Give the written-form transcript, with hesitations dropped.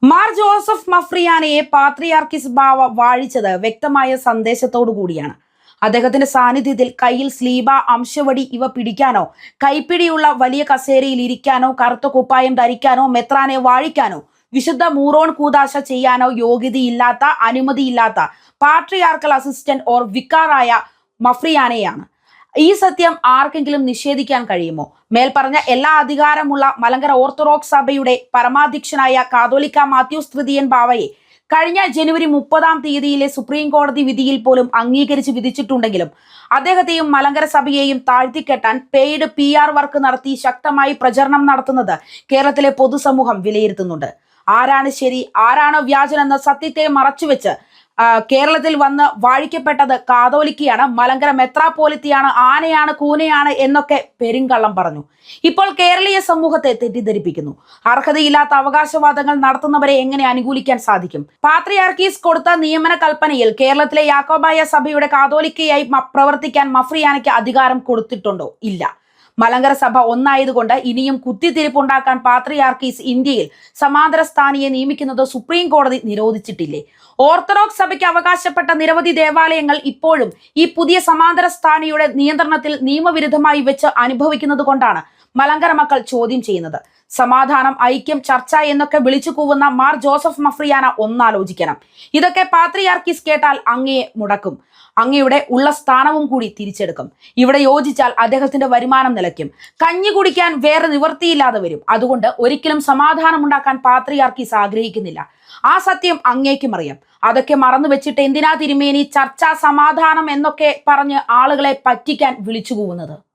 Mar Joseph മഫ്രിയാനയെ പാത്രിയാർക്കിസ് ബാവ വാഴിച്ചത് വ്യക്തമായ സന്ദേശത്തോടു കൂടിയാണ്. അദ്ദേഹത്തിന്റെ സാന്നിധ്യത്തിൽ കയ്യിൽ സ്ലീബ, അംശവടി ഇവ പിടിക്കാനോ, കൈപ്പിടിയുള്ള വലിയ കസേരയിൽ ഇരിക്കാനോ, കറുത്ത കുപ്പായം ധരിക്കാനോ, മെത്രാനെ വാഴിക്കാനോ, വിശുദ്ധ മൂറോൺ കൂദാശ ചെയ്യാനോ യോഗ്യതയില്ലാത്ത, അനുമതിയില്ലാത്ത പാട്രിയാർക്കൽ അസിസ്റ്റന്റ് ഓർ വിക്കാറായ മഫ്രിയാനെയാണ്. ഈ സത്യം ആർക്കെങ്കിലും നിഷേധിക്കാൻ കഴിയുമോ? മേൽപ്പറഞ്ഞ എല്ലാ അധികാരമുള്ള മലങ്കര ഓർത്തഡോക്സ് സഭയുടെ പരമാധ്യക്ഷനായ കാതോലിക്ക മാത്യൂസ് തൃതീയൻ ബാവയെ കഴിഞ്ഞ ജനുവരി 30 സുപ്രീം കോടതി വിധിയിൽ പോലും അംഗീകരിച്ച് വിധിച്ചിട്ടുണ്ടെങ്കിലും അദ്ദേഹത്തെയും മലങ്കര സഭയെയും താഴ്ത്തിക്കെട്ടാൻ പെയ്ഡ് PR വർക്ക് നടത്തി ശക്തമായി പ്രചരണം നടത്തുന്നത് കേരളത്തിലെ പൊതുസമൂഹം വിലയിരുത്തുന്നുണ്ട്. ആരാണ് ശരി, ആരാണ് വ്യാജനെന്ന സത്യത്തെ മറച്ചുവെച്ച് കേരളത്തിൽ വന്ന് വാഴിക്കപ്പെട്ടത് കാതോലിക്കയാണ്, മലങ്കര മെത്രാപ്പോലിത്തയാണ്, ആനയാണ്, കൂനയാണ് എന്നൊക്കെ പെരുങ്കള്ളം പറഞ്ഞു. ഇപ്പോൾ കേരളീയ സമൂഹത്തെ തെറ്റിദ്ധരിപ്പിക്കുന്നു. അർഹതയില്ലാത്ത അവകാശവാദങ്ങൾ നടത്തുന്നവരെ എങ്ങനെ അനുകൂലിക്കാൻ സാധിക്കും? പാത്രിയാർക്കീസ് കൊടുത്ത നിയമന കൽപ്പനയിൽ കേരളത്തിലെ യാക്കോബായ സഭയുടെ കാതോലിക്കയായി പ്രവർത്തിക്കാൻ മഫ്രിയാനയ്ക്ക് അധികാരം കൊടുത്തിട്ടുണ്ടോ? ഇല്ല. മലങ്കര സഭ ഒന്നായതുകൊണ്ട് ഇനിയും കുത്തിത്തിരിപ്പുണ്ടാക്കാൻ പാത്രിയാർക്കീസ് ഇന്ത്യയിൽ സമാന്തര സ്ഥാനിയെ നിയമിക്കുന്നത് സുപ്രീം കോടതി നിരോധിച്ചിട്ടില്ലേ? ഓർത്തഡോക്സ് സഭയ്ക്ക് അവകാശപ്പെട്ട നിരവധി ദേവാലയങ്ങൾ ഇപ്പോഴും ഈ പുതിയ സമാന്തര സ്ഥാനിയുടെ നിയന്ത്രണത്തിൽ നിയമവിരുദ്ധമായി വെച്ച് അനുഭവിക്കുന്നത് കൊണ്ടാണ് മലങ്കര മക്കൾ ചോദ്യം ചെയ്യുന്നത്. സമാധാനം, ഐക്യം, ചർച്ച എന്നൊക്കെ വിളിച്ചു കൂവുന്ന മാർ ജോസഫ് മഫ്രിയാന ഒന്നാലോചിക്കണം. ഇതൊക്കെ പാത്രിയാർക്കീസ് കേട്ടാൽ അങ്ങയെ മുടക്കും. അങ്ങയുടെ ഉള്ള സ്ഥാനവും കൂടി തിരിച്ചെടുക്കും. ഇവിടെ യോജിച്ചാൽ അദ്ദേഹത്തിന്റെ വരുമാനം നിലയ്ക്കും. കഞ്ഞി കുടിക്കാൻ വേറെ നിവൃത്തിയില്ലാതെ വരും. അതുകൊണ്ട് ഒരിക്കലും സമാധാനം ഉണ്ടാക്കാൻ പാത്രിയാർക്കീസ് ആഗ്രഹിക്കുന്നില്ല. ആ സത്യം അങ്ങേക്കും അറിയാം. അതൊക്കെ മറന്നു വെച്ചിട്ട് എന്തിനാ തിരുമേനി ചർച്ച, സമാധാനം എന്നൊക്കെ പറഞ്ഞ് ആളുകളെ പറ്റിക്കാൻ വിളിച്ചു കൂവുന്നത്?